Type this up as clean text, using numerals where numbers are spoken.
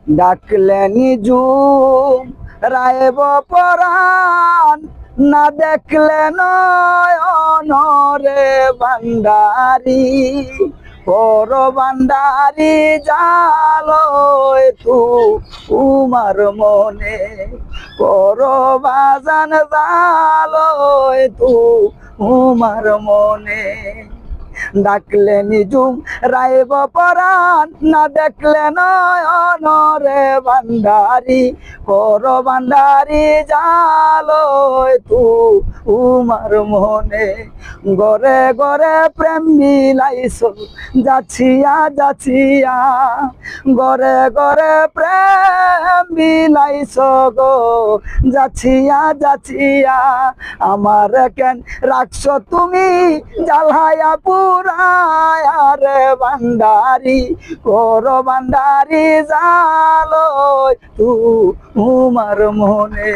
ডাকলে নিজুম রায়ব পরাণ, না দেখলে নয়নরে ভান্ডারি, পর ভান্ডারি জালয় তোমার মনে, পর বাজান জালয় তোমার মনে। ডাকলে নিজুম রাইব পরাণ, না দেখলে নয়নরে ভান্ডারি, পর ভান্ডারি জালয় তোমার মনে। গরে গরে প্রেম বিলাইছ যাচিয়া যাচিয়া, গরে গরে প্রেম বিলাইছ গো যাচিয়া যাচিয়া, আমার কেন রাখছ তুমি জ্বালায়া পুরায়া রে ভান্ডারি, কর ভান্ডারি জালয় তোমার মনে।